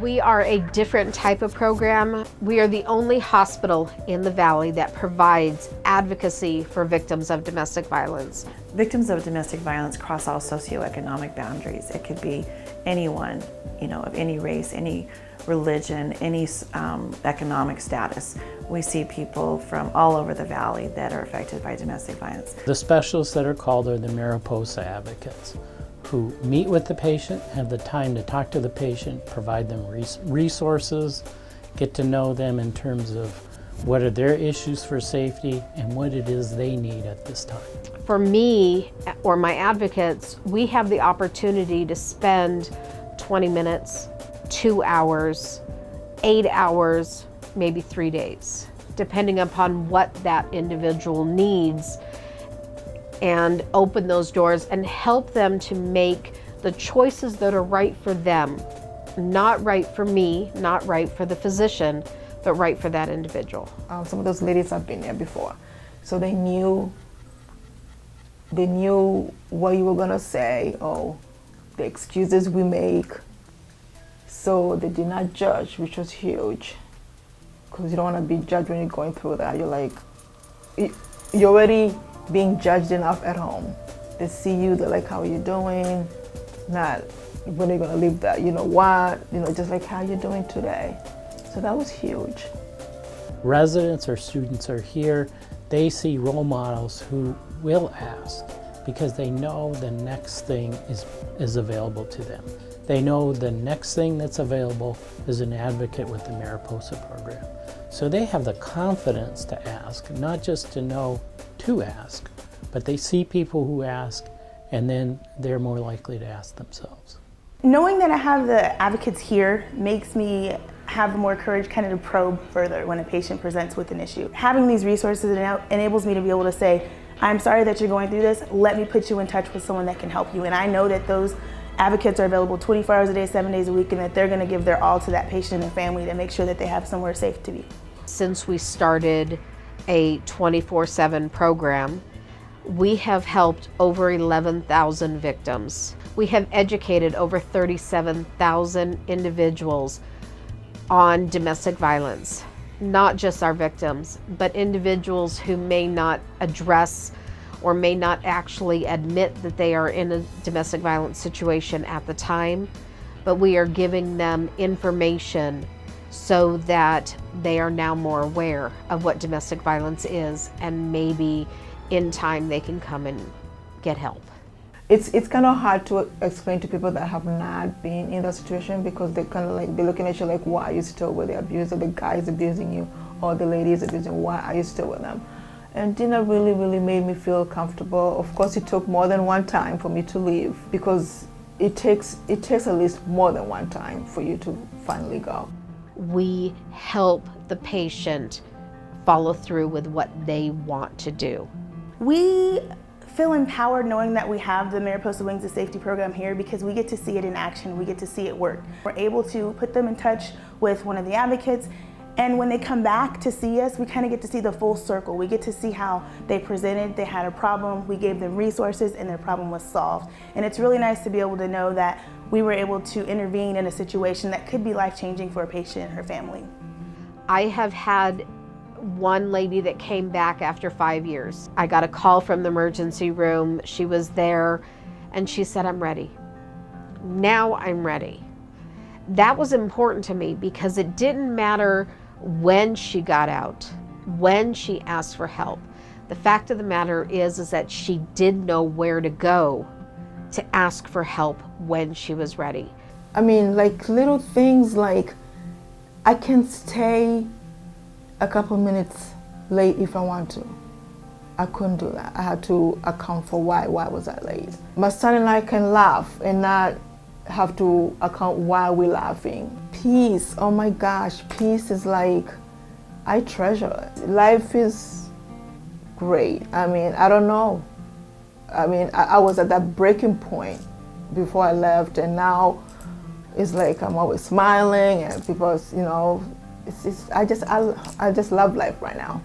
We are a different type of program. We are the only hospital in the Valley that provides advocacy for victims of domestic violence. Victims of domestic violence cross all socioeconomic boundaries. It could be anyone, of any race, any religion, any economic status. We see people from all over the Valley that are affected by domestic violence. The specialists that are called are the Mariposa advocates, who meet with the patient, have the time to talk to the patient, provide them resources, get to know them in terms of what are their issues for safety and what it is they need at this time. For me, or my advocates, we have the opportunity to spend 20 minutes, 2 hours, 8 hours, maybe 3 days, depending upon what that individual needs, and open those doors and help them to make the choices that are right for them. Not right for me, not right for the physician, but right for that individual. Some of those ladies have been there before, so they knew what you were gonna say, or the excuses we make. So they did not judge, which was huge, because you don't want to be judged when you're going through that. You're already being judged enough at home. They see you, they're like, how are you doing? Not, when are you gonna leave that? You know what? Just like, how you doing today? So that was huge. Residents or students are here, they see role models who will ask because they know the next thing is available to them. They know the next thing that's available is an advocate with the Mariposa program. So they have the confidence to ask, not just to know to ask, but they see people who ask, and then they're more likely to ask themselves. Knowing that I have the advocates here makes me have more courage kind of to probe further when a patient presents with an issue. Having these resources enables me to be able to say, I'm sorry that you're going through this, let me put you in touch with someone that can help you. And I know that those advocates are available 24 hours a day, 7 days a week, and that they're going to give their all to that patient and their family to make sure that they have somewhere safe to be. Since we started a 24/7 program, we have helped over 11,000 victims. We have educated over 37,000 individuals on domestic violence. Not just our victims, but individuals who may not address or may not actually admit that they are in a domestic violence situation at the time, but we are giving them information so that they are now more aware of what domestic violence is, and maybe in time they can come and get help. It's kind of hard to explain to people that have not been in that situation, because they kind of like, they're looking at you like, why are you still with the abuser? The guy is abusing you, or the lady is abusing you, why are you still with them? And dinner really made me feel comfortable. Of course, it took more than one time for me to leave, because it takes at least more than one time for you to finally go. We help the patient follow through with what they want to do. We feel empowered knowing that we have the Mariposa Wings of Safety program here, because we get to see it in action, we get to see it work. We're able to put them in touch with one of the advocates, and when they come back to see us, we kind of get to see the full circle. We get to see how they presented, they had a problem, we gave them resources, and their problem was solved. And it's really nice to be able to know that we were able to intervene in a situation that could be life-changing for a patient and her family. I have had one lady that came back after 5 years. I got a call from the emergency room. She was there and she said, I'm ready. Now I'm ready. That was important to me, because it didn't matter when she got out, when she asked for help. The fact of the matter is that she did know where to go to ask for help when she was ready. I mean, like little things like, I can stay a couple minutes late if I want to. I couldn't do that. I had to account for why was I late. My son and I can laugh and not have to account why we're laughing. Peace, oh my gosh, peace is like, I treasure it. Life is great. I mean, I don't know. I mean, I was at that breaking point before I left, and now it's like I'm always smiling, and people, I just love life right now.